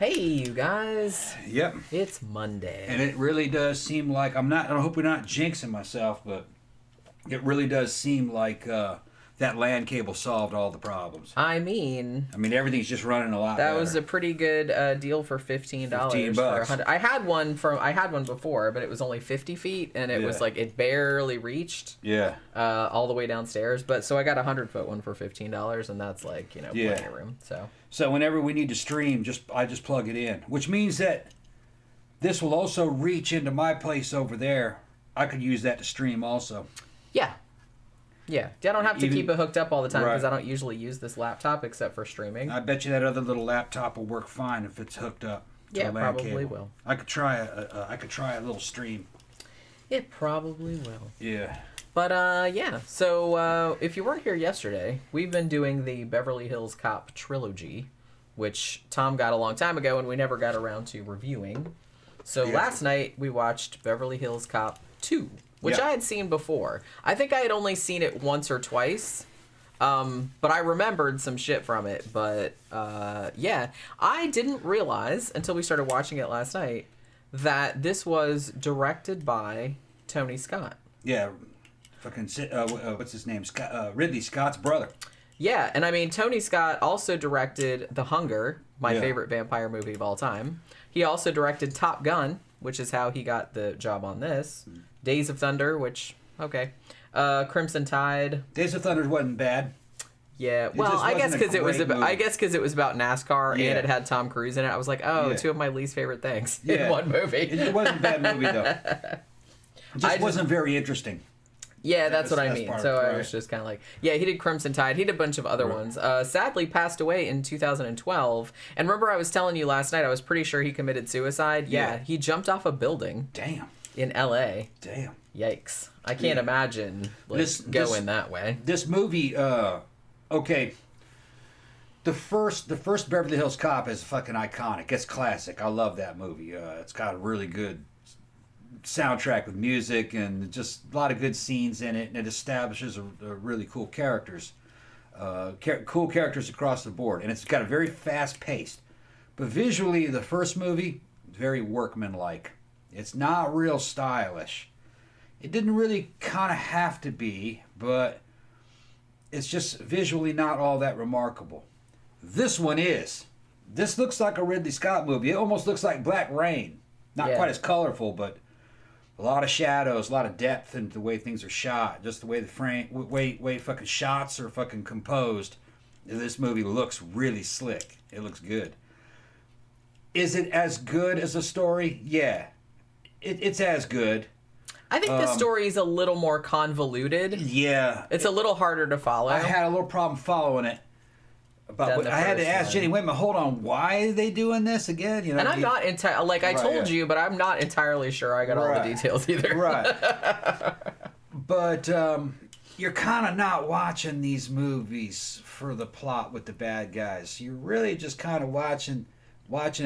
Hey, you guys. Yep. It's Monday. And it really does seem like, I hope we're not jinxing myself, but it really does seem like that LAN cable solved all the problems. I mean, everything's just running a lot better. That was a pretty good deal for $15. $15. For 100. I had one before, but it was only 50 feet, and it was like it barely reached. Yeah. All the way downstairs, but so I got a 100-foot one for $15, and that's like plenty of room. So whenever we need to stream, I just plug it in, which means that this will also reach into my place over there. I could use that to stream also. Yeah. Yeah, I don't have to keep it hooked up all the time because I don't usually use this laptop except for streaming. I bet you that other little laptop will work fine if it's hooked up to a LAN probably cable. will. I could try a little stream. It probably will. Yeah. But so if you weren't here yesterday, we've been doing the Beverly Hills Cop trilogy, which Tom got a long time ago and we never got around to reviewing. So last night we watched Beverly Hills Cop 2. Which I had seen before. I think I had only seen it once or twice. But I remembered some shit from it. But, I didn't realize, until we started watching it last night, that this was directed by Tony Scott. Yeah. Fucking, what's his name? Ridley Scott's brother. Yeah, and Tony Scott also directed The Hunger, my favorite vampire movie of all time. He also directed Top Gun, which is how he got the job on this. Days of Thunder, which, Crimson Tide. Days of Thunder wasn't bad. Yeah, well, I guess because it was about NASCAR and it had Tom Cruise in it. I was like, two of my least favorite things in one movie. It wasn't a bad movie though. It just wasn't very interesting. Yeah, that's what I mean. So I was just kind of like, he did Crimson Tide. He did a bunch of other ones. Sadly, passed away in 2012. And remember, I was telling you last night, I was pretty sure he committed suicide. Yeah, he jumped off a building. Damn. In L.A. Damn. Yikes. I can't imagine going that way. This movie, the first Beverly Hills Cop is fucking iconic. It's classic. I love that movie. It's got a really good soundtrack with music and just a lot of good scenes in it, and it establishes a really cool characters. Cool characters across the board, and it's got a very fast paced. But visually, the first movie, very workmanlike. It's not real stylish. It didn't really kind of have to be, but it's just visually not all that remarkable. This one is. This looks like a Ridley Scott movie. It almost looks like Black Rain. Not quite as colorful, but a lot of shadows, a lot of depth in the way things are shot. Just the way the frame, way fucking shots are fucking composed. This movie looks really slick. It looks good. Is it as good as a story? Yeah. It's as good. I think the story is a little more convoluted. Yeah. It's a little harder to follow. I had a little problem following it. I had to ask Jenny, wait a minute, hold on, why are they doing this again? And I'm not entirely, I told you, but I'm not entirely sure I got all the details either. Right. But you're kind of not watching these movies for the plot with the bad guys. You're really just kind of watching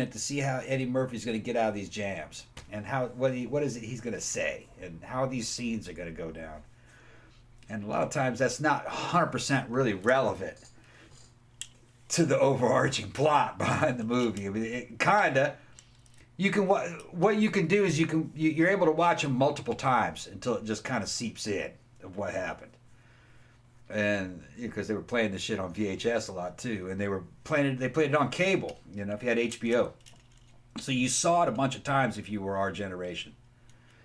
it to see how Eddie Murphy's going to get out of these jams and what is it he's going to say and how these scenes are going to go down. And a lot of times that's not 100% really relevant to the overarching plot behind the movie. It kind of, what you can do is you're able to watch them multiple times until it just kind of seeps in of what happened. And because they were playing this shit on VHS a lot too, and they played it on cable, if you had HBO. So you saw it a bunch of times if you were our generation.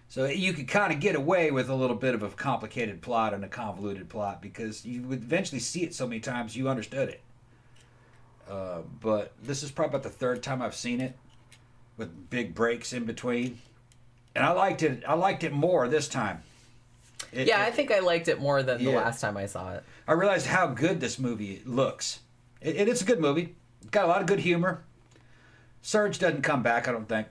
So you could kind of get away with a little bit of a complicated plot and a convoluted plot because you would eventually see it so many times you understood it. But this is probably about the third time I've seen it, with big breaks in between, and I liked it. I liked it more this time. I think I liked it more than the last time I saw it. I realized how good this movie looks. It's a good movie. It's got a lot of good humor. Surge doesn't come back, I don't think.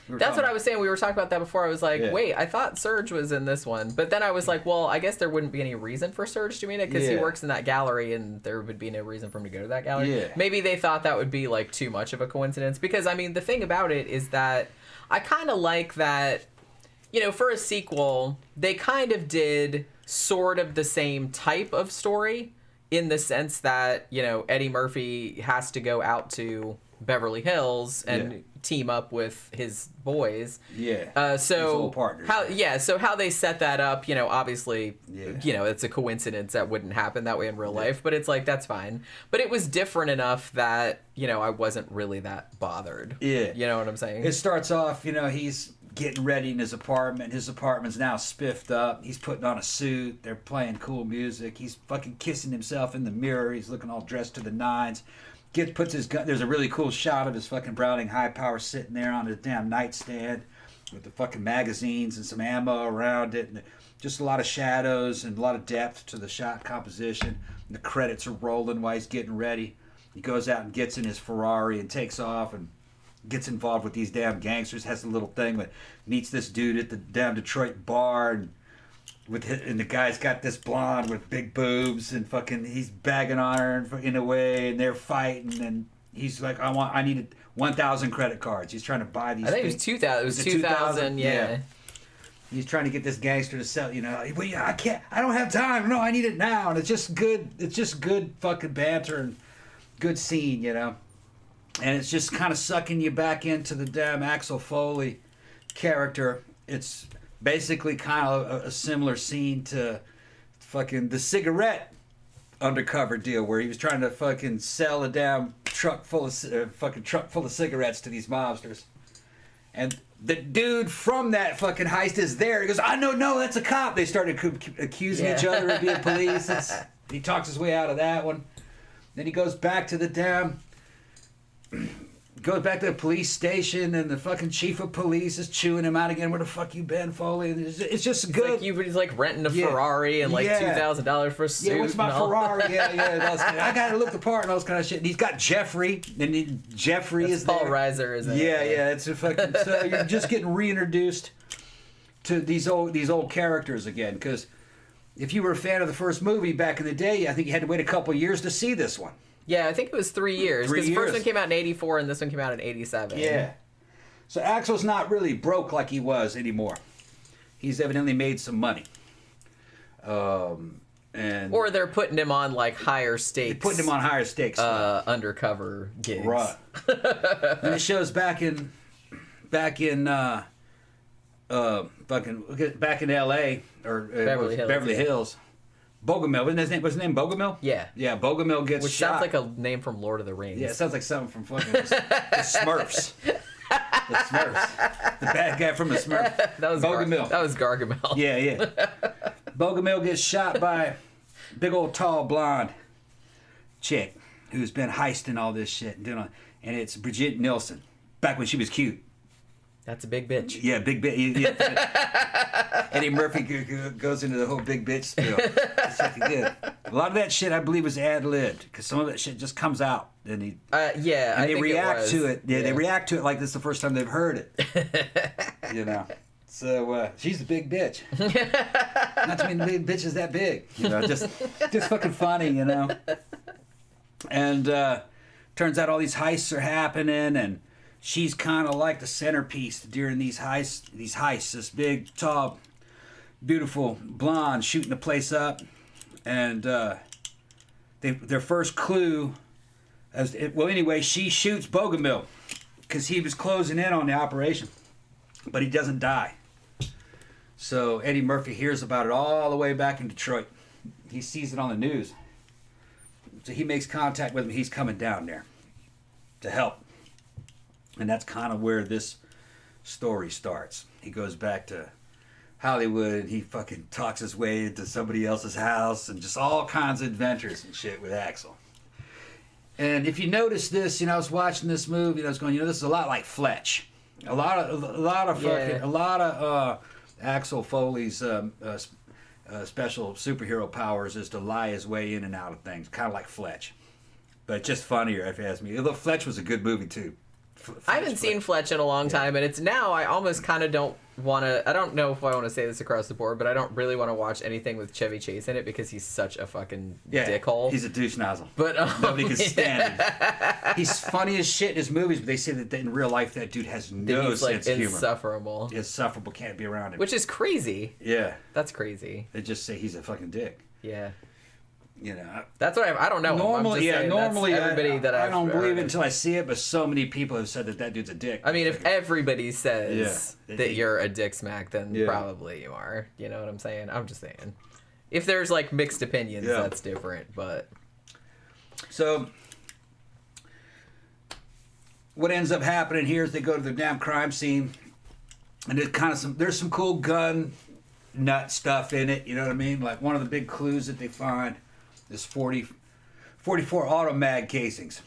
That's what I was saying. We were talking about that before. I was like, wait, I thought Surge was in this one. But then I was like, well, I guess there wouldn't be any reason for Surge to be in it because he works in that gallery and there would be no reason for him to go to that gallery. Yeah. Maybe they thought that would be like too much of a coincidence because, the thing about it is that I kind of like that, for a sequel, they kind of did sort of the same type of story in the sense that, Eddie Murphy has to go out to Beverly Hills and team up with his boys. Yeah. So his old partners. How they set that up, obviously, it's a coincidence that wouldn't happen that way in real life, but it's like, that's fine. But it was different enough that, I wasn't really that bothered. Yeah. You know what I'm saying? It starts off, he's getting ready in his apartment. His apartment's now spiffed up. He's putting on a suit. They're playing cool music. He's fucking kissing himself in the mirror. He's looking all dressed to the nines. Puts his gun. There's a really cool shot of his fucking Browning high power sitting there on his damn nightstand with the fucking magazines and some ammo around it, and just a lot of shadows and a lot of depth to the shot composition. And the credits are rolling while he's getting ready. He goes out and gets in his Ferrari and takes off and gets involved with these damn gangsters. Has a little thing with meets this dude at the damn Detroit bar, and the guy's got this blonde with big boobs, and fucking he's bagging on her in a way, and they're fighting, and he's like, I needed 1,000 credit cards. He's trying to buy these. I think it was 2,000. It was 2,000. Yeah. He's trying to get this gangster to sell. Well, yeah, I can't. I don't have time. No, I need it now. And it's just good. It's just good fucking banter and good scene. And it's just kind of sucking you back into the damn Axel Foley character. It's basically kind of a similar scene to fucking the cigarette undercover deal where he was trying to fucking sell a damn truck full of cigarettes to these mobsters. And the dude from that fucking heist is there. He goes, no, that's a cop. They started accusing each other of being police. He talks his way out of that one. Then he goes back to the police station, and the fucking chief of police is chewing him out again. Where the fuck you been, Foley? It's just good. He's like renting a Ferrari and like $2,000 for a suit. Yeah, what's my Ferrari? I gotta look the part and all this kind of shit. And he's got Jeffrey, and Jeffrey is Paul there. Reiser is there. Yeah. It's a fucking. So you're just getting reintroduced to these old characters again. Because if you were a fan of the first movie back in the day, I think you had to wait a couple years to see this one. Yeah, I think it was 3 years. Because the first one came out in 84 and this one came out in 87. Yeah. So Axel's not really broke like he was anymore. He's evidently made some money. Or they're putting him on like higher stakes. They're putting him on higher stakes. Undercover gigs. Right. And it shows back in LA or Beverly Hills. Bogomil, wasn't his name Bogomil? Yeah. Yeah, Bogomil gets Which shot. sounds like a name from Lord of the Rings. Yeah, it sounds like something from fucking the Smurfs. The Smurfs. The bad guy from the Smurfs. That was Bogomil. That was Gargamel. Yeah. Bogomil gets shot by a big old tall blonde chick who's been heisting all this shit and it's Brigitte Nielsen. Back when she was cute. That's a big bitch. Yeah, big bitch. Yeah. Eddie Murphy goes into the whole big bitch spiel. It's like he did. A lot of that shit, I believe, was ad-libbed because some of that shit just comes out. And they react to it. Yeah, they react to it like this is the first time they've heard it. So she's a big bitch. Not to mean the big bitch is that big. Just fucking funny, And turns out all these heists are happening, and she's kind of like the centerpiece during these heists. This big, tall, beautiful blonde shooting the place up, and their first clue. She shoots Bogomil because he was closing in on the operation, but he doesn't die. So Eddie Murphy hears about it all the way back in Detroit. He sees it on the news, so he makes contact with him. He's coming down there to help. And that's kind of where this story starts. He goes back to Hollywood. He fucking talks his way into somebody else's house and just all kinds of adventures and shit with Axel. And if you notice this, I was watching this movie and I was going, this is a lot like Fletch. A lot of Axel Foley's special superhero powers is to lie his way in and out of things, kind of like Fletch, but just funnier if you ask me. Although Fletch was a good movie too. I haven't seen Fletch in a long time, and it's now I almost kind of don't want to. I don't know if I want to say this across the board, but I don't really want to watch anything with Chevy Chase in it because he's such a fucking dickhole. He's a douche nozzle. But nobody can stand him. He's funny as shit in his movies, but they say that in real life that dude has no sense of humor. Insufferable. Insufferable, can't be around him. Which is crazy. Yeah. That's crazy. They just say he's a fucking dick. Yeah. You know, that's what I don't know. Normally, everybody that I don't believe it until I see it. But so many people have said that dude's a dick. I mean, if everybody says that you're a dick smack, then probably you are. You know what I'm saying? I'm just saying. If there's like mixed opinions, that's different. But so what ends up happening here is they go to the damn crime scene, and there's some cool gun nut stuff in it. You know what I mean? Like one of the big clues that they find. This 44 auto mag casings.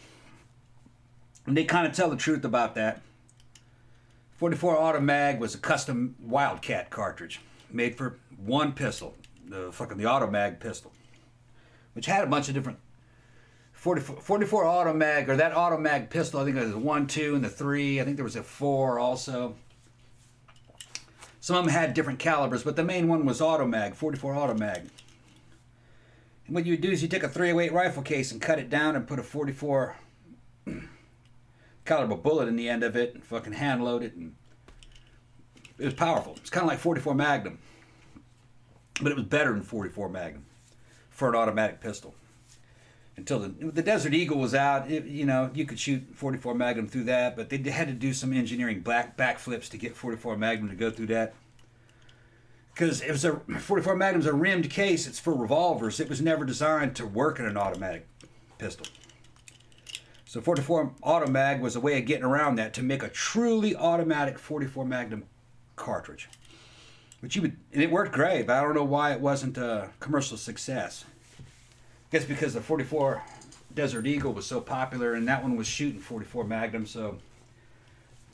And they kind of tell the truth about that. 44 auto mag was a custom Wildcat cartridge made for one pistol, the auto mag pistol, which had a bunch of different 44 auto mag, or that auto mag pistol. I think it was a 1, 2, and the 3. I think there was a 4 also. Some of them had different calibers, but the main one was auto mag, 44 auto mag. And what you would do is you take a 308 rifle case and cut it down and put a 44 caliber bullet in the end of it and fucking hand load it. And it was powerful. It's kind of like 44 Magnum. But it was better than 44 Magnum for an automatic pistol. Until the Desert Eagle was out, you could shoot 44 Magnum through that, but they had to do some engineering backflips to get 44 Magnum to go through that. Because it was 44 Magnum's a rimmed case. It's for revolvers. It was never designed to work in an automatic pistol. So 44 Auto Mag was a way of getting around that to make a truly automatic 44 Magnum cartridge. And it worked great, but I don't know why it wasn't a commercial success. I guess because the 44 Desert Eagle was so popular, and that one was shooting 44 Magnum, so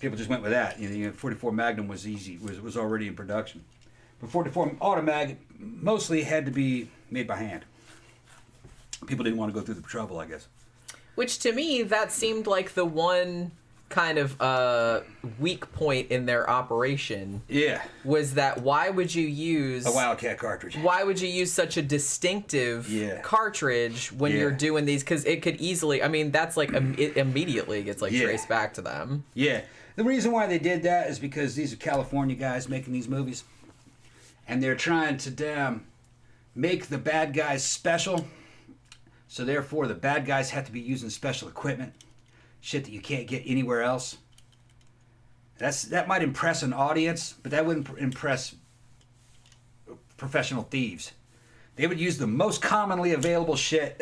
people just went with that. 44 Magnum was easy, was already in production. But 44 Auto Mag mostly had to be made by hand. People didn't want to go through the trouble, I guess. Which to me, that seemed like the one kind of weak point in their operation. Yeah. Was that why would you use... a Wildcat cartridge. Why would you use such a distinctive cartridge when you're doing these? Because it could easily... I mean, that's like... it immediately gets like traced back to them. Yeah. The reason why they did that is because these are California guys making these movies. And they're trying to make the bad guys special. So therefore, the bad guys have to be using special equipment. Shit that you can't get anywhere else. That might impress an audience, but that wouldn't impress professional thieves. They would use the most commonly available shit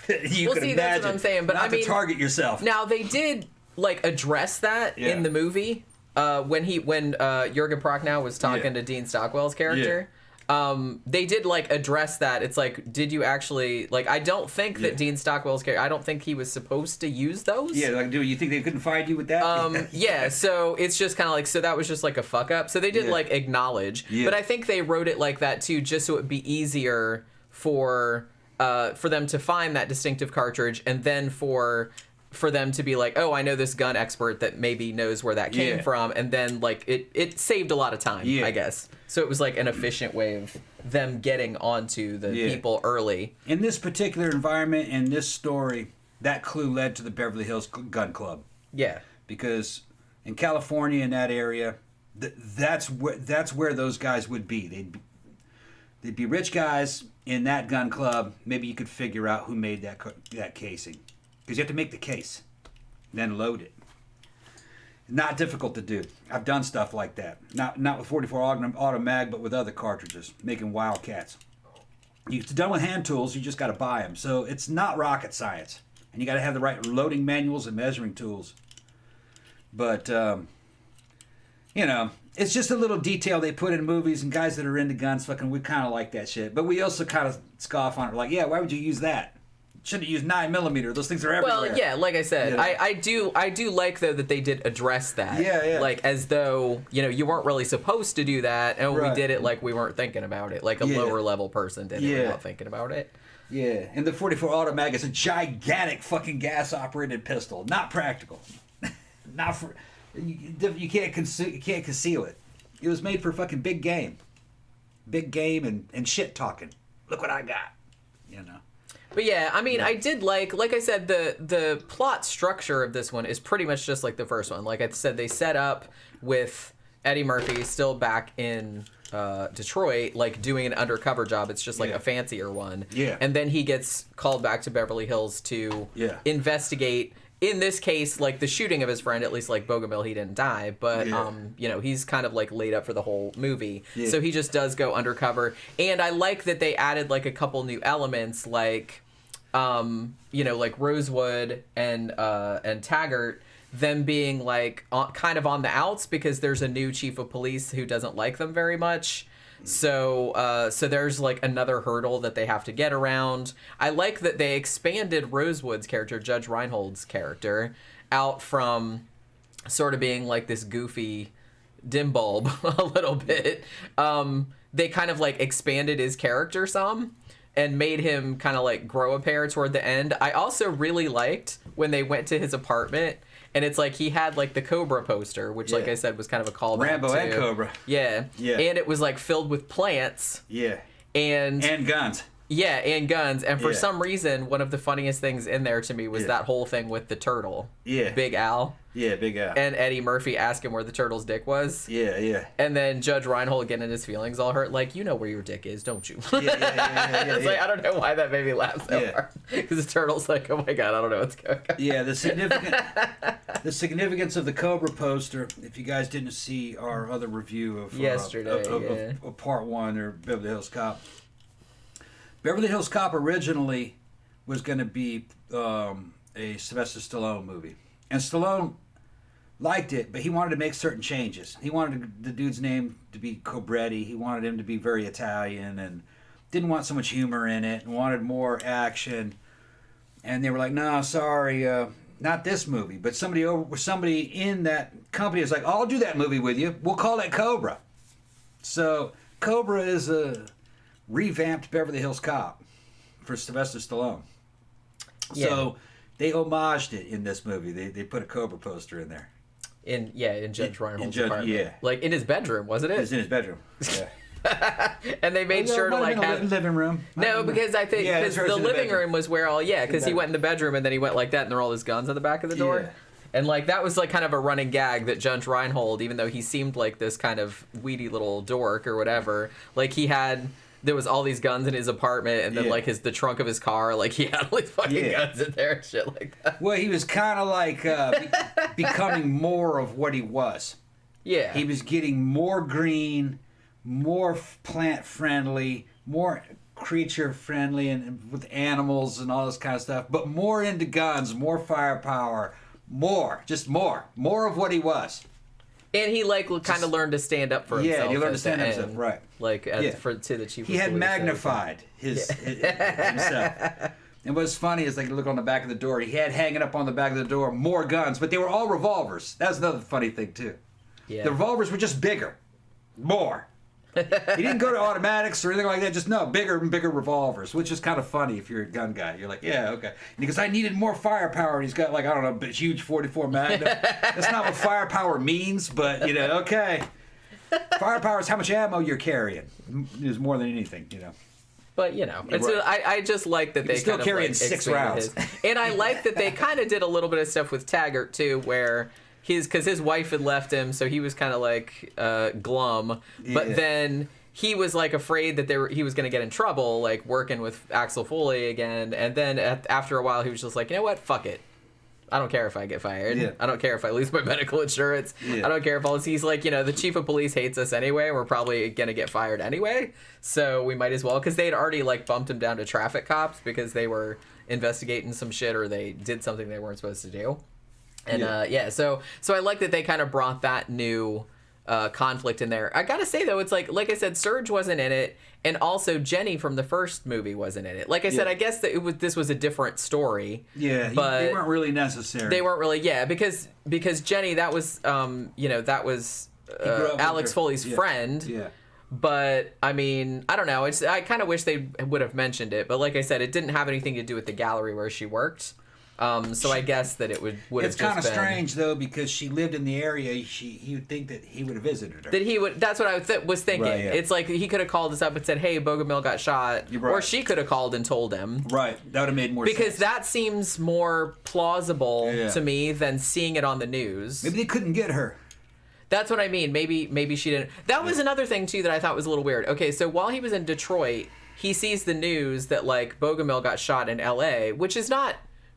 that you could imagine. That's what I'm saying. But not to target yourself. Now, they did address that in the movie. When Jurgen Prochnow was talking to Dean Stockwell's character, they did address that. It's like, did you actually I don't think that Dean Stockwell's character, I don't think he was supposed to use those. Yeah, do you think they couldn't find you with that? Yeah, so it's just kind of so that was just a fuck up. So they did acknowledge, but I think they wrote it like that too, just so it'd be easier for them to find that distinctive cartridge, and then for them to be like, oh, I know this gun expert that maybe knows where that came from, and then it saved a lot of time, I guess. So it was an efficient way of them getting onto the people early. In this particular environment, in this story, that clue led to the Beverly Hills Gun Club. Yeah. Because in California, in that area, that's where those guys would be. They'd be rich guys in that gun club. Maybe you could figure out who made that casing. Because you have to make the case, then load it. Not difficult to do. I've done stuff like that. Not with 44 Auto Mag, but with other cartridges, making Wildcats. It's done with hand tools. You just got to buy them. So it's not rocket science, and you got to have the right loading manuals and measuring tools. But it's just a little detail they put in movies, and guys that are into guns, we kind of like that shit. But we also kind of scoff on it, why would you use that? Should have used 9mm. Those things are everywhere. Well, yeah, like I said, I do like though that they did address that. Yeah. As though you weren't really supposed to do that, and we did it we weren't thinking about it, a lower level person did it without thinking about it. Yeah, and the 44 Auto Mag is a gigantic fucking gas operated pistol, not practical. Not for you can't conceal it. It was made for fucking big game and shit talking. Look what I got, But yeah, I mean, I did like I said, the plot structure of this one is pretty much just like the first one. Like I said, they set up with Eddie Murphy still back in Detroit, like doing an undercover job. It's just like a fancier one. Yeah. And then he gets called back to Beverly Hills to investigate. In this case, like the shooting of his friend, at least like Bogomil, he didn't die, but you know, he's kind of like laid up for the whole movie. Yeah. So he just does go undercover. And I like that they added like a couple new elements, like you know, like Rosewood and Taggart, them being like kind of on the outs because there's a new chief of police who doesn't like them very much. So there's like another hurdle that they have to get around. I like that they expanded Rosewood's character, Judge Reinhold's character, out from sort of being like this goofy dim bulb a little bit. They kind of like expanded his character some and made him kind of like grow a pair toward the end. I also really liked when they went to his apartment. And it's like he had like the Cobra poster, which, like I said, was kind of a callback Rambo to and Cobra. Yeah. And it was like filled with plants. Yeah. And guns. Yeah, and guns. And for some reason, one of the funniest things in there to me was that whole thing with the turtle. Yeah. Big Al. Yeah, Big Al. And Eddie Murphy asked him where the turtle's dick was. Yeah. And then Judge Reinhold getting his feelings all hurt. Like, you know where your dick is, don't you? Yeah. It's like, I don't know why that made me laugh so hard. Because the turtle's like, oh my God, I don't know what's going on. Yeah, the significance of the Cobra poster, if you guys didn't see our other review of yesterday, of part 1 or Beverly Hills Cop. Beverly Hills Cop originally was going to be a Sylvester Stallone movie. And Stallone liked it, but he wanted to make certain changes. He wanted the dude's name to be Cobretti. He wanted him to be very Italian and didn't want so much humor in it and wanted more action. And they were like, no, sorry, not this movie. But somebody in that company was like, I'll do that movie with you. We'll call it Cobra. So Cobra is a revamped Beverly Hills Cop for Sylvester Stallone. So they homaged it in this movie. They put a Cobra poster in there. In Judge Reinhold's apartment. Yeah. Like in his bedroom, wasn't it? It was in his bedroom. Yeah. And they made sure to like have living room. No, because I think the living room was where because he went in the bedroom and then he went like that and there were all his guns on the back of the door. Yeah. And like that was like kind of a running gag that Judge Reinhold, even though he seemed like this kind of weedy little dork or whatever, like there was all these guns in his apartment, and then like the trunk of his car, like he had all these fucking guns in there and shit like that. Well, he was kind of like becoming more of what he was. Yeah, he was getting more green, more plant friendly, more creature friendly, and with animals and all this kind of stuff. But more into guns, more firepower, more of what he was. And he like kind of learned to stand up for himself. Yeah, he learned to stand up for himself, right? Like to the chief. He had magnified himself. And what's funny is like look on the back of the door. He had hanging up on the back of the door more guns, but they were all revolvers. That's another funny thing too. Yeah. The revolvers were just bigger, more. He didn't go to automatics or anything like that. Just bigger and bigger revolvers, which is kind of funny if you're a gun guy. You're like, yeah, okay. And he goes, I needed more firepower. And he's got like, I don't know, a huge 44 Magnum. That's not what firepower means, but okay. Firepower is how much ammo you're carrying. Is more than anything, But it's I just like that they still kind carrying of, 6 rounds. And I like that they kind of did a little bit of stuff with Taggart too, where because his wife had left him, so he was kind of like glum. But then he was like afraid that he was going to get in trouble, like working with Axel Foley again. And then after a while, he was just like, you know what, fuck it. I don't care if I get fired. Yeah. I don't care if I lose my medical insurance. Yeah. I don't care if he's like, the chief of police hates us anyway. We're probably going to get fired anyway. So we might as well. Because they had already like bumped him down to traffic cops because they were investigating some shit or they did something they weren't supposed to do. And so I like that they kind of brought that new conflict in there. I gotta say though, it's like I said, Serge wasn't in it, and also Jenny from the first movie wasn't in it. Like I said, I guess that this was a different story. Yeah, but they weren't really necessary. They weren't really, because Jenny, that was Alex Foley's friend. Yeah. But I mean, I don't know. I kind of wish they would have mentioned it, but like I said, it didn't have anything to do with the gallery where she worked. So I guess that it would have just been... It's kind of strange, though, because she lived in the area. He would think that he would have visited her. That he would... That's what I was thinking. Right, yeah. It's like he could have called us up and said, hey, Bogomil got shot. Right. Or she could have called and told him. Right. That would have made more sense. Because that seems more plausible to me than seeing it on the news. Maybe they couldn't get her. That's what I mean. Maybe she didn't. That was another thing too that I thought was a little weird. Okay, so while he was in Detroit, he sees the news that like Bogomil got shot in L.A., which is not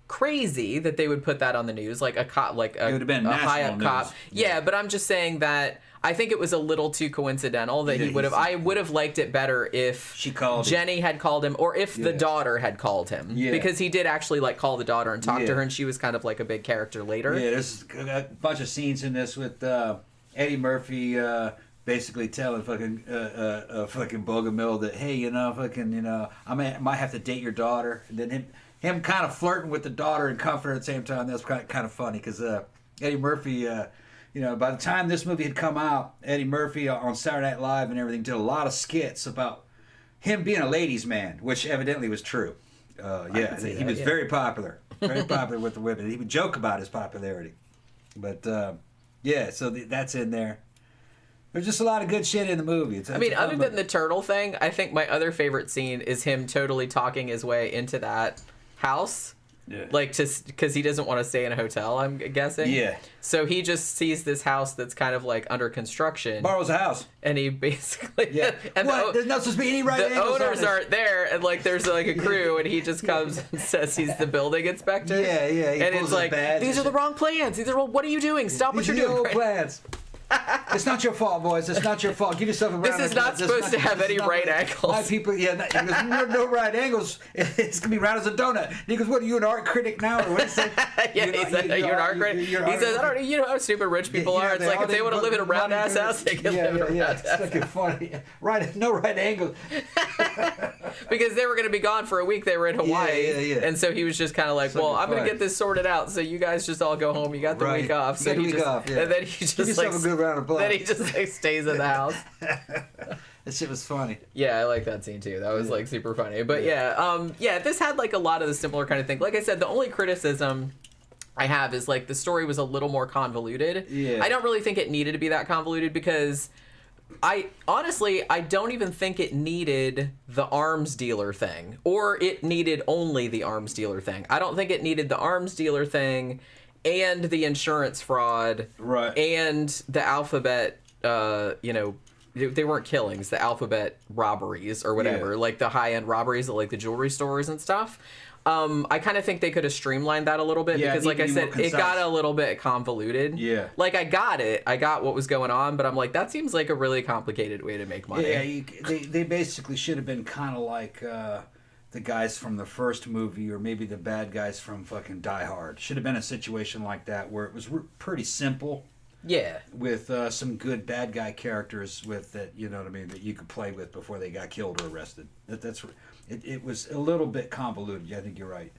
crazy that they would put that on the news, like a cop, like It would have been a high up national cop. news. Yeah, but I'm just saying that I think it was a little too coincidental that he would have. I would have liked it better if She called Jenny had called him, or if the daughter had called him, because he did actually like call the daughter and talk to her, and she was kind of like a big character later. Yeah, there's a bunch of scenes in this with Eddie Murphy basically telling fucking Bogomil that, hey, I might have to date your daughter, and then him kind of flirting with the daughter and comforting her at the same time. That's kind of funny because Eddie Murphy. By the time this movie had come out, Eddie Murphy on Saturday Night Live and everything did a lot of skits about him being a ladies' man, which evidently was true. He was very popular with the women. He would joke about his popularity. But, so that's in there. There's just a lot of good shit in the movie. Other than the turtle thing, I think my other favorite scene is him totally talking his way into that house. Yeah. Like, because he doesn't want to stay in a hotel, I'm guessing. Yeah. So he just sees this house that's kind of like under construction. Borrows a house. And he basically... Yeah. And there's not supposed to be any right angles. The owners aren't there, and like there's like a crew, and he just comes and says he's the building inspector. Yeah. And it's like, these are the wrong plans. What are you doing? Stop what you're doing. These are the old plans. It's not your fault, boys. It's not your fault. Give yourself a round. This is not supposed to have any right angles. My people, he goes, no right angles. It's gonna be round as a donut. And he goes, "What are you, an art critic now?" Or what is it? He said, "You're an art critic." He says, "I don't know how stupid rich people are. It's like if they want to live in a round ass house, they can live in a round ass house." It's fucking funny. No right angles. Because they were gonna be gone for a week. They were in Hawaii, and so he was just kind of like, "Well, I'm gonna get this sorted out. So you guys just all go home. You got the week off." So he just, and then he just like. Then he just like stays in the house. That shit was funny. Yeah, I like that scene too. That was like super funny. But this had like a lot of the similar kind of thing. Like I said, the only criticism I have is like the story was a little more convoluted. Yeah. I don't really think it needed to be that convoluted because I don't even think it needed the arms dealer thing, or it needed only the arms dealer thing. I don't think it needed the arms dealer thing and the insurance fraud, right? And the alphabet, they weren't killings, the alphabet robberies or whatever, like the high-end robberies at like the jewelry stores and stuff. I kind of think they could have streamlined that a little bit because, like I said, it got a little bit convoluted. Yeah. Like, I got what was going on, but I'm like, that seems like a really complicated way to make money. Yeah, they basically should have been kind of like the guys from the first movie, or maybe the bad guys from fucking Die Hard. Should have been a situation like that where it was pretty simple. Yeah. With some good bad guy characters with that, you know what I mean, that you could play with before they got killed or arrested. It was a little bit convoluted. Yeah, I think you're right.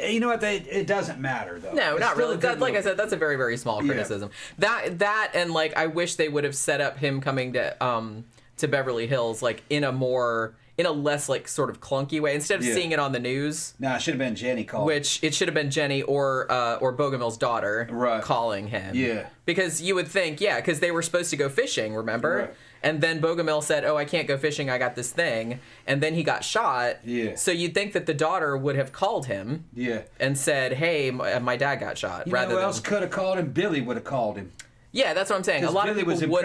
You know what? It doesn't matter though. No, not really. Like I said, that's a very, very small criticism. That and like I wish they would have set up him coming to Beverly Hills like in a less like sort of clunky way instead of seeing it on the news. No, it should have been Jenny calling. Which it should have been Jenny or Bogomil's daughter calling him. Yeah. Because you would think, because they were supposed to go fishing, remember? Right. And then Bogomil said, "Oh, I can't go fishing. I got this thing." And then he got shot. Yeah. So you'd think that the daughter would have called him. Yeah. And said, "Hey, my dad got shot." You know who else could have called him? Billy would have called him. Yeah, that's what I'm saying. A lot of people would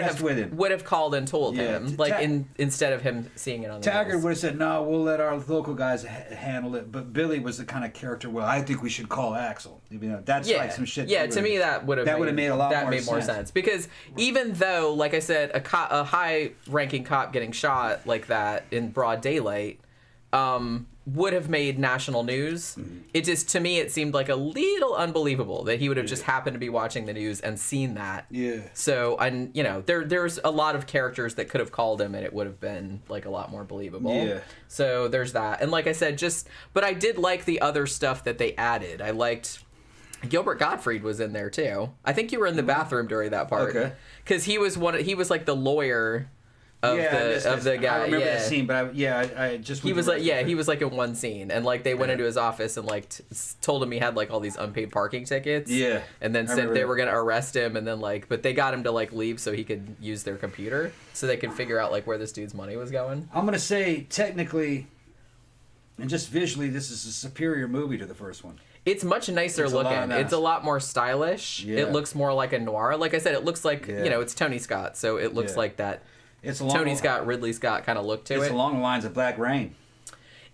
have called and told him, like instead of him seeing it on the Taggart news. would have said, "No, we'll let our local guys handle it." But Billy was the kind of character. Well, I think we should call Axel. You know, that's like some shit. Yeah, to me that would have made a lot more sense. Because even though, like I said, a high-ranking cop getting shot like that in broad daylight would have made national news. Mm-hmm. It just, to me, it seemed like a little unbelievable that he would have just happened to be watching the news and seen that. Yeah. So, and there's a lot of characters that could have called him and it would have been like a lot more believable. Yeah. So there's that. And like I said, but I did like the other stuff that they added. I liked Gilbert Gottfried was in there too. I think you were in the bathroom during that part. Okay. Because he was like the lawyer of the guy. I remember the scene, but I just he was like in one scene, and like they went into his office and like told him he had like all these unpaid parking tickets. Yeah, and then said they were gonna arrest him, and then like, but they got him to like leave so he could use their computer so they could figure out like where this dude's money was going. I'm gonna say technically, and just visually, this is a superior movie to the first one. It's much nicer looking. It's a lot more stylish. Yeah. It looks more like a noir. Like I said, it looks like, it's Tony Scott, so it looks like that Tony Scott, Ridley Scott kind of look to it. It's along the lines of Black Rain.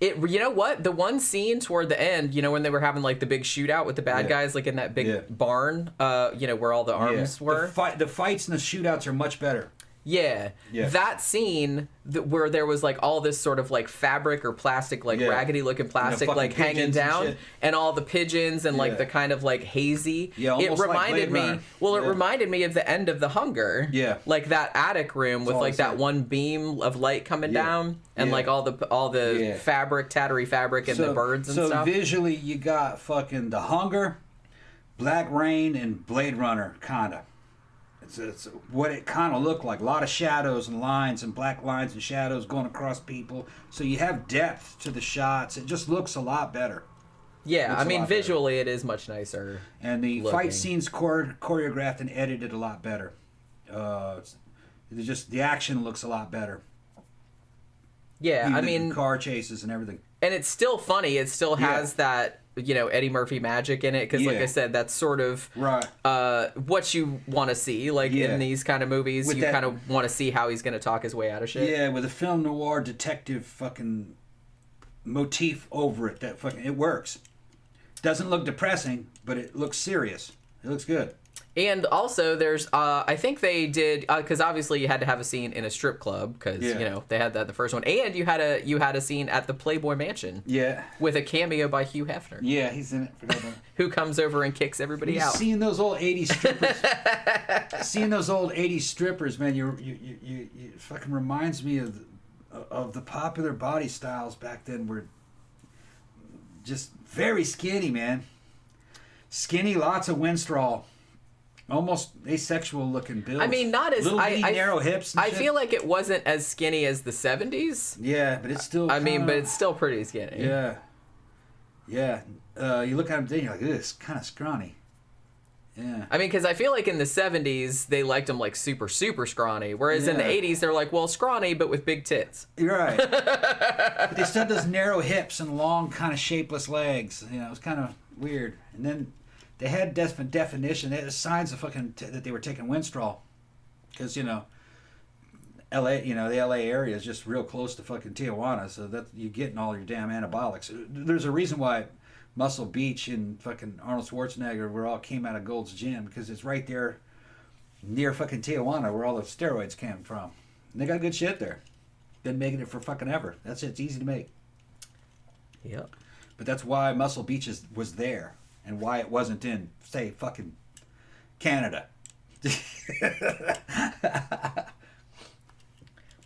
You know what? The one scene toward the end, when they were having like the big shootout with the bad guys, like in that big barn, where all the arms were. The fights and the shootouts are much better. Yeah. That scene where there was like all this sort of like fabric or plastic, like raggedy looking plastic, like hanging down, and all the pigeons and like the kind of like hazy. Yeah, it reminded me. Well, it reminded me of the end of The Hunger. Yeah. Like that attic room with like that one beam of light coming down, and like all the fabric, tattery fabric, and the birds and stuff. So visually, you got fucking The Hunger, Black Rain, and Blade Runner, kinda. It's what it kind of looked like. A lot of shadows and lines and black lines and shadows going across people. So you have depth to the shots. It just looks a lot better. Yeah, I mean, visually it is much nicer. And the fight scenes choreographed and edited a lot better. The action looks a lot better. Yeah, Even I mean... the car chases and everything. And it's still funny. It still has that... Eddie Murphy magic in it, because like I said, that's sort of what you want to see, like in these kind of movies. You kind of want to see how he's going to talk his way out of shit. Yeah, with a film noir detective fucking motif over it, it works. Doesn't look depressing, but it looks serious. It looks good. And also, there's, I think they did, because obviously you had to have a scene in a strip club, because, they had that the first one. And you had a scene at the Playboy Mansion. Yeah. With a cameo by Hugh Hefner. Yeah, he's in it. Forgot about it. Who comes over and kicks everybody out. Seeing those old 80s strippers. Man, you fucking reminds me of the popular body styles back then were just very skinny, man. Skinny, lots of Winstrol. Almost asexual looking builds. I mean, not as little narrow hips. And I shit. feel like it wasn't as skinny as the 70s. Yeah, but it's still. But it's still pretty skinny. Yeah, yeah. You look at him today, you're like, it's kind of scrawny. Yeah. I mean, because I feel like in the 70s they liked him like super super scrawny, whereas in the 80s they're like, well, scrawny but with big tits. You're right. But they still had those narrow hips and long kind of shapeless legs. It was kind of weird. And then. They had definition. They had signs of fucking that they were taking Winstrol, because L.A. The L.A. area is just real close to fucking Tijuana, so that you're getting all your damn anabolics. There's a reason why Muscle Beach and fucking Arnold Schwarzenegger were all came out of Gold's Gym, because it's right there near fucking Tijuana where all the steroids came from. And they got good shit there. Been making it for fucking ever. It's easy to make. Yep. But that's why Muscle Beach was there. And why it wasn't in, say, fucking Canada. But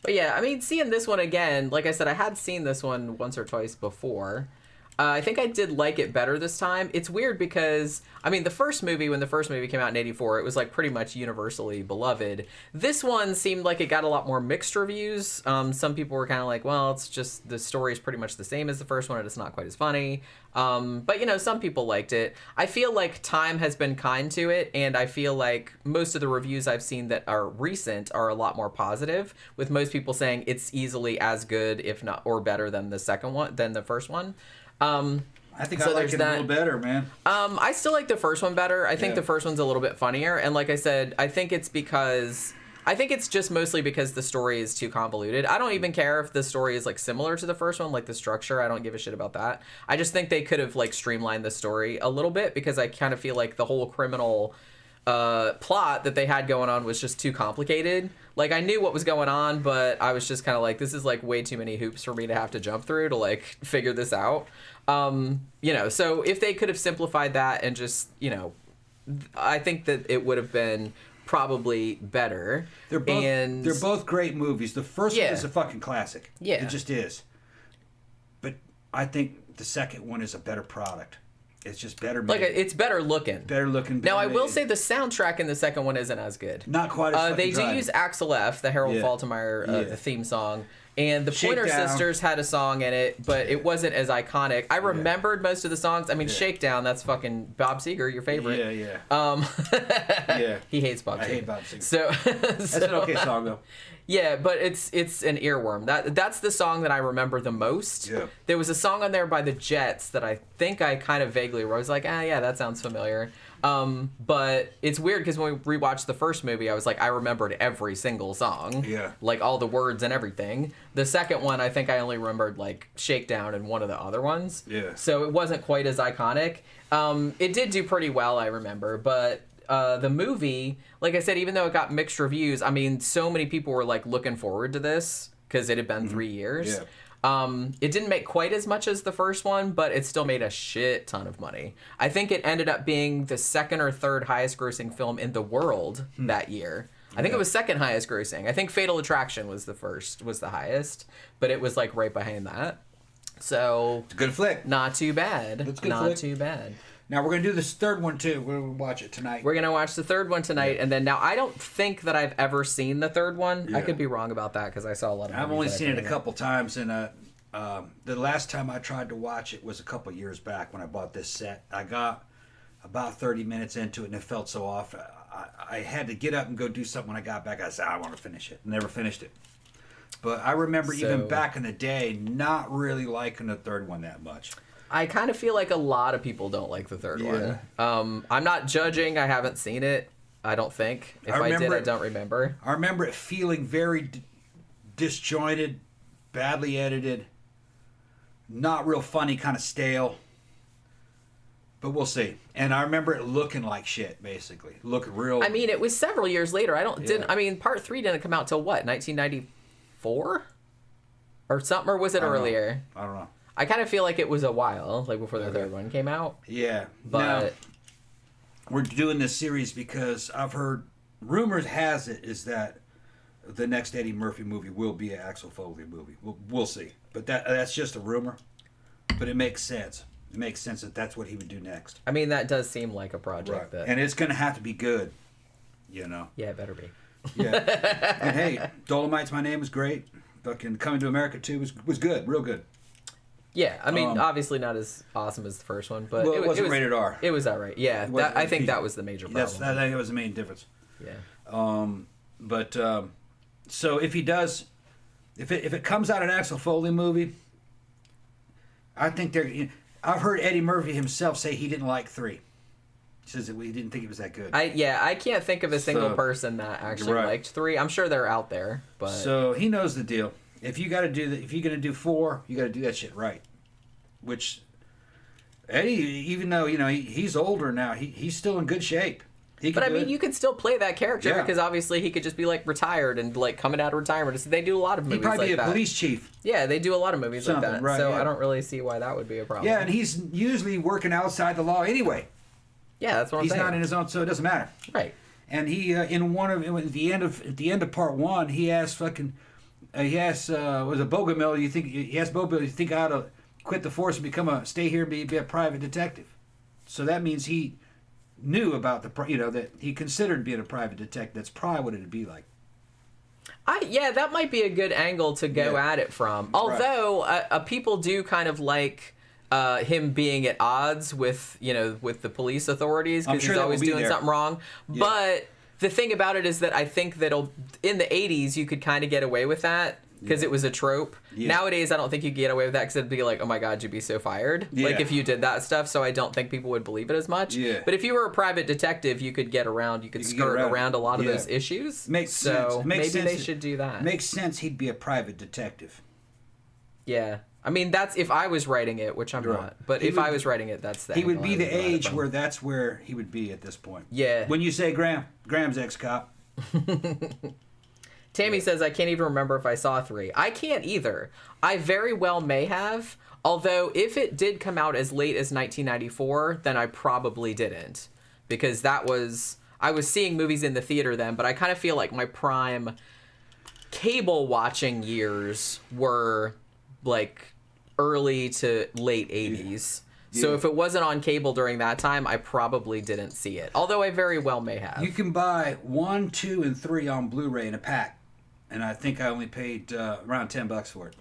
yeah, I mean, seeing this one again, like I said, I had seen this one once or twice before. I think I did like it better this time. It's weird because, I mean, when the first movie came out in 84, it was like pretty much universally beloved. This one seemed like it got a lot more mixed reviews. Some people were kind of like, well, it's just the story is pretty much the same as the first one, and it's not quite as funny. But, some people liked it. I feel like time has been kind to it, and I feel like most of the reviews I've seen that are recent are a lot more positive, with most people saying it's easily as good, if not, or better than the first one. I think I like it a little better, man. I still like the first one better. I think the first one's a little bit funnier. And like I said, I think it's just mostly because the story is too convoluted. I don't even care if the story is like similar to the first one, like the structure. I don't give a shit about that. I just think they could have like streamlined the story a little bit, because I kind of feel like the whole criminal plot that they had going on was just too complicated. Like, I knew what was going on, but I was just kind of like, this is like way too many hoops for me to have to jump through to like figure this out. So if they could have simplified that and just, I think that it would have been probably better. They're both great movies. The first one is a fucking classic. Yeah. It just is. But I think the second one is a better product. It's just better made. It's better looking. Better looking. Now, I will say the soundtrack in the second one isn't as good. Not quite as They do good. use Axel F, the Harold Faltermeyer theme song. And the Pointer Shakedown. Sisters had a song in it, but it wasn't as iconic. I remembered most of the songs. I mean, Shakedown, that's fucking Bob Seger, your favorite. Yeah. He hates Bob Seger. I hate Bob Seger. So, That's an okay song, though. Yeah, but it's an earworm. That's the song that I remember the most. Yeah. There was a song on there by the Jets that I think I kind of vaguely wrote. I was like, yeah, that sounds familiar. But it's weird because when we rewatched the first movie, I was like, I remembered every single song. Yeah. Like all the words and everything. The second one, I think I only remembered like Shakedown and one of the other ones. Yeah. So it wasn't quite as iconic. It did do pretty well, I remember, but the movie, like I said, even though it got mixed reviews, I mean, so many people were like looking forward to this because it had been 3 years. Yeah. It didn't make quite as much as the first one, but it still made a shit ton of money. I think it ended up being the second or third highest grossing film in the world that year. I think it was second highest grossing. I think Fatal Attraction was the highest, but it was like right behind that. So It's a good flick. not too bad. It's a good Not flick. too bad. Now we're gonna do this third one too. We're gonna watch it tonight. We're gonna watch the third one tonight, and then now I don't think that I've ever seen the third one. I Yeah. could be wrong about that because I saw a lot of. I've movies only that I seen it a couldn't- couple times, and the last time I tried to watch it was a couple years back when I bought this set. I got about 30 minutes into it, and it felt so off. I had to get up and go do something when I got back. I said, I want to finish it. Never finished it. But I remember even So- back in the day not really liking the third one that much. I kind of feel like a lot of people don't like the third Yeah. one. I'm not judging. I haven't seen it. I don't think. If I did, remember I don't remember. I remember it feeling very disjointed, badly edited, not real funny, kind of stale. But we'll see. And I remember it looking like shit, basically. Looking real. I mean, it was several years later. Yeah. I mean, part 3 didn't come out till what, 1994? Or something, or was it I don't know. earlier? I don't know. I kind of feel like it was a while, like before the third one came out. Yeah. But Now, we're doing this series because I've heard, rumors has it is that the next Eddie Murphy movie will be an Axel Foley movie. We'll see. But that's just a rumor. But it makes sense. It makes sense that that's what he would do next. I mean, that does seem like a project that. And it's going to have to be good, you know. Yeah, it better be. Yeah. And hey, Dolomite's My Name was great. Fucking Coming to America 2 was good, real good. Yeah, I mean, obviously not as awesome as the first one, but Well, it wasn't rated R. It was alright. Yeah, It wasn't I think PG. that was the major problem. I think it was the main difference. Yeah. So if he does, if it comes out an Axel Foley movie, I think I've heard Eddie Murphy himself say he didn't like 3. He says that he didn't think it was that good. I can't think of a single So- person that actually Right. liked 3. I'm sure they're out there, but So he knows the deal. If you're gonna do 4, you got to do that shit right. Which Eddie, even though he's older now, he's still in good shape. But I mean, you could still play that character Yeah. because obviously he could just be like retired and like coming out of retirement. They do a lot of he'd movies probably like be a that. police chief. Yeah, they do a lot of movies like Something, that. right, So yeah. I don't really see why that would be a problem. Yeah, and he's usually working outside the law anyway. Yeah, that's what I'm He's saying. not in his own, so it doesn't matter. Right. And he at the end of part 1, he asked was it Bogomil? He asked Bogomil, you think I ought to quit the force and stay here and be a private detective? So that means he knew about that he considered being a private detective. That's probably what it'd be like. Yeah, that might be a good angle to go Yeah. at it from. Although people do kind of like him being at odds with the police authorities I'm because sure he's that always will be doing there. something wrong. Yeah. But the thing about it is that I think that in the 80s you could kind of get away with that because it was a trope. Yeah. Nowadays I don't think you could get away with that because it'd be like, oh my god, you'd be so fired. Like Yeah. if you did that stuff. So I don't think people would believe it as much. Yeah. But if you were a private detective, you could get around. You could skirt around a lot of Yeah. those issues. Makes so sense. Makes maybe they sense. should do that. Makes sense. He'd be a private detective. Yeah. I mean, that's if I was writing it, which I'm Right. not. But He if would- I was writing it, that's the He would angle be I the go at it age from. where that's where he would be at this point. Yeah. When you say Graham's ex-cop. Tammy says, I can't even remember if I saw 3. I can't either. I very well may have. Although, if it did come out as late as 1994, then I probably didn't. Because I was seeing movies in the theater then, but I kind of feel like my prime cable watching years were like early to late 80s. So Yeah. if it wasn't on cable during that time, I probably didn't see it. Although I very well may have. You can buy 1, 2, and 3 on Blu-ray in a pack. and I think I only paid around $10 for it.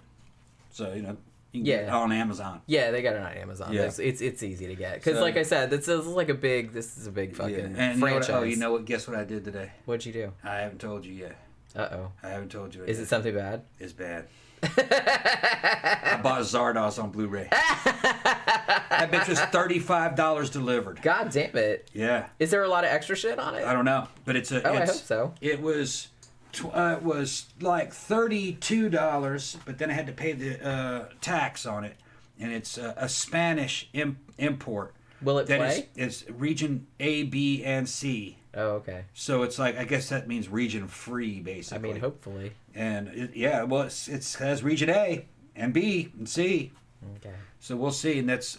So you can get it on Amazon. Yeah, they got it on Amazon. Yeah. It's easy to get because, like I said, this is a big fucking franchise. You know what? Guess what I did today? What'd you do? I haven't told you yet. Uh-oh. I haven't told you. Is it something bad? It's bad. I bought Zardoz on Blu-ray. That bitch was $35 delivered. God damn it. Yeah. Is there a lot of extra shit on it? I don't know, but I hope so. It was like $32, but then I had to pay the tax on it, and it's a Spanish import. Will it play? It's region A, B, and C. Oh, okay. So it's like, I guess that means region free, basically. I mean, hopefully. And it has region A and B and C. Okay. So we'll see, and that's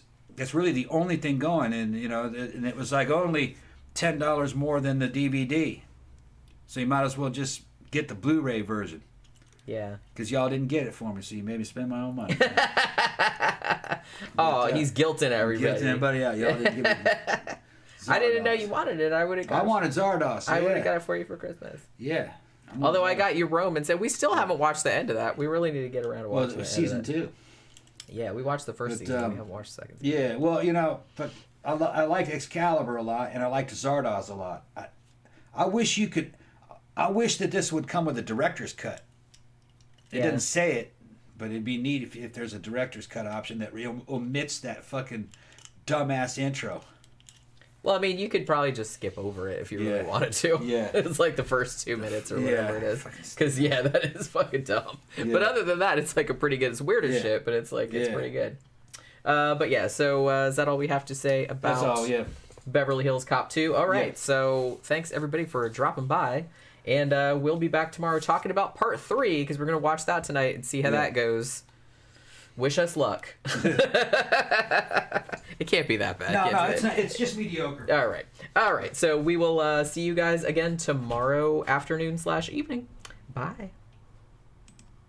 really the only thing going. And and it was like only $10 more than the DVD. So you might as well just get the Blu-ray version. Yeah. Because y'all didn't get it for me, so you made me spend my own money. He's guilting everybody. Guilting everybody out. Y'all didn't give me. I didn't know you wanted it. I would have. I wanted Zardoz. I would have got it for you for Christmas. Yeah. Although I got you Rome and said we still haven't watched the end of that. We really need to get around to watching the season 2. Yeah, we watched the first season. We haven't watched the second season. Yeah, well, but I like Excalibur a lot, and I liked Zardoz a lot. I wish you could. I wish that this would come with a director's cut. It doesn't say it, but it'd be neat if there's a director's cut option that omits that fucking dumbass intro. Well, I mean, you could probably just skip over it if you really wanted to. Yeah. It's like the first 2 minutes or whatever it is. Because, that is fucking dumb. Yeah. But other than that, it's like a pretty good... It's weird as shit, but it's like, it's pretty good. So is that all we have to say about Beverly Hills Cop 2? All right, so thanks everybody for dropping by. And we'll be back tomorrow talking about part 3, because we're going to watch that tonight and see how that goes. Wish us luck. It can't be that bad. No, it's not. It's just mediocre. All right. So we will see you guys again tomorrow afternoon/evening. Bye.